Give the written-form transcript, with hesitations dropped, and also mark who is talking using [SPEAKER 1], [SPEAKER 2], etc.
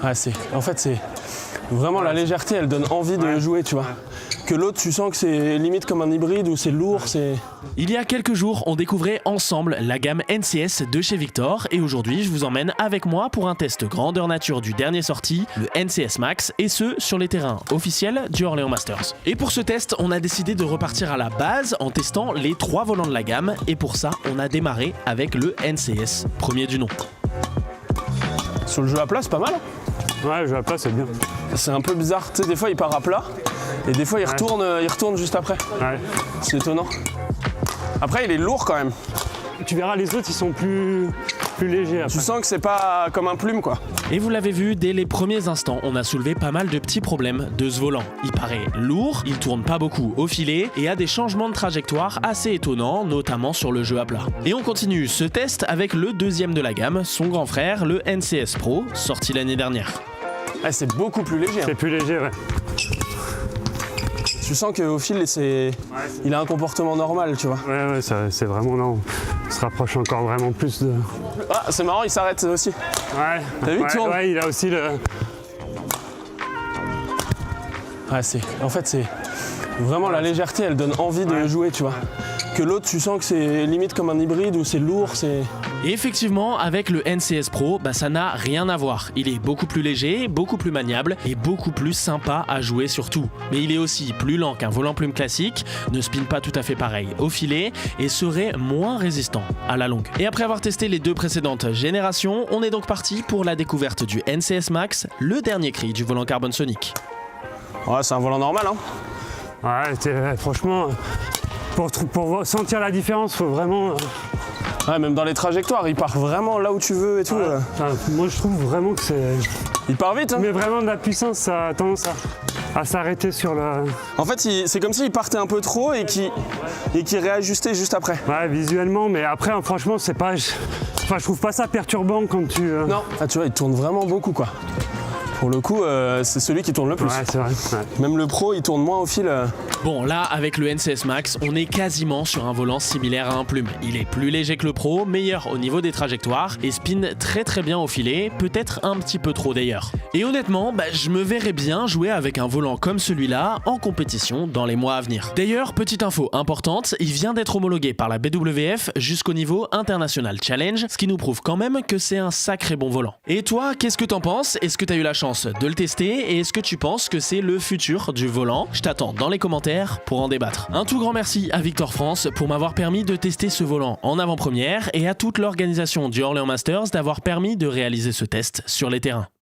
[SPEAKER 1] Ouais, en fait, c'est vraiment la légèreté, elle donne envie de jouer, tu vois. Que l'autre, tu sens que c'est limite comme un hybride où c'est lourd, c'est...
[SPEAKER 2] Il y a quelques jours, on découvrait ensemble la gamme NCS de chez Victor et aujourd'hui, je vous emmène avec moi pour un test grandeur nature du dernier sorti, le NCS Max, et ce, sur les terrains officiels du Orléans Masters. Et pour ce test, on a décidé de repartir à la base en testant les 3 volants de la gamme et pour ça, on a démarré avec le NCS, premier du nom.
[SPEAKER 1] Sur le jeu à plat, c'est pas mal.
[SPEAKER 3] Ouais, le jeu à plat, c'est bien.
[SPEAKER 1] C'est un peu bizarre, tu sais, des fois il part à plat et des fois il retourne juste après.
[SPEAKER 3] Ouais.
[SPEAKER 1] C'est étonnant. Après, il est lourd quand même.
[SPEAKER 3] Tu verras, les autres, ils sont plus légers après.
[SPEAKER 1] Tu sens que c'est pas comme un plume, quoi.
[SPEAKER 2] Et vous l'avez vu, dès les premiers instants, on a soulevé pas mal de petits problèmes de ce volant. Il paraît lourd, il tourne pas beaucoup au filet et a des changements de trajectoire assez étonnants, notamment sur le jeu à plat. Et on continue ce test avec le deuxième de la gamme, son grand frère, le NCS Pro, sorti l'année dernière.
[SPEAKER 1] Ouais, c'est beaucoup plus léger.
[SPEAKER 3] C'est plus léger, ouais.
[SPEAKER 1] Tu sens qu'au fil, il a un comportement normal, tu vois.
[SPEAKER 3] Ouais, c'est vraiment non. On se rapproche encore vraiment plus de...
[SPEAKER 1] Ah, c'est marrant, il s'arrête aussi.
[SPEAKER 3] Ouais.
[SPEAKER 1] T'as vu, il tourne.
[SPEAKER 3] Ouais, il a aussi le...
[SPEAKER 1] Ouais, en fait, c'est vraiment la légèreté, elle donne envie de jouer, tu vois. Que l'autre, tu sens que c'est limite comme un hybride où c'est lourd, c'est...
[SPEAKER 2] Et effectivement, avec le NCS Pro, ça n'a rien à voir. Il est beaucoup plus léger, beaucoup plus maniable et beaucoup plus sympa à jouer surtout. Mais il est aussi plus lent qu'un volant plume classique, ne spin pas tout à fait pareil au filet et serait moins résistant à la longue. Et après avoir testé les 2 précédentes générations, on est donc parti pour la découverte du NCS Max, le dernier cri du volant Carbon Sonic.
[SPEAKER 1] Ouais, c'est un volant normal, hein.
[SPEAKER 3] Ouais, franchement, pour sentir la différence, faut vraiment...
[SPEAKER 1] Ouais, même dans les trajectoires, il part vraiment là où tu veux et tout.
[SPEAKER 3] Ouais. Enfin, moi, je trouve vraiment que c'est...
[SPEAKER 1] Il part vite, hein.
[SPEAKER 3] Mais vraiment, de la puissance, ça a tendance à s'arrêter sur le...
[SPEAKER 1] En fait, c'est comme s'il partait un peu trop et qu'il réajustait juste après.
[SPEAKER 3] Ouais, visuellement, mais après, franchement, c'est pas... Enfin, je trouve pas ça perturbant quand tu...
[SPEAKER 1] Non. Ah, tu vois, il tourne vraiment beaucoup, quoi. Pour le coup, c'est celui qui tourne le plus.
[SPEAKER 3] Ouais, c'est vrai. Ouais.
[SPEAKER 1] Même le Pro, il tourne moins au fil.
[SPEAKER 2] Bon, là, avec le NCS Max, on est quasiment sur un volant similaire à un plume. Il est plus léger que le Pro, meilleur au niveau des trajectoires et spin très bien au filet, peut-être un petit peu trop d'ailleurs. Et honnêtement, je me verrais bien jouer avec un volant comme celui-là en compétition dans les mois à venir. D'ailleurs, petite info importante, il vient d'être homologué par la BWF jusqu'au niveau International Challenge, ce qui nous prouve quand même que c'est un sacré bon volant. Et toi, qu'est-ce que t'en penses? Est-ce que t'as eu la chance de le tester et est-ce que tu penses que c'est le futur du volant? Je t'attends dans les commentaires pour en débattre. Un tout grand merci à Victor France pour m'avoir permis de tester ce volant en avant-première et à toute l'organisation du Orléans Masters d'avoir permis de réaliser ce test sur les terrains.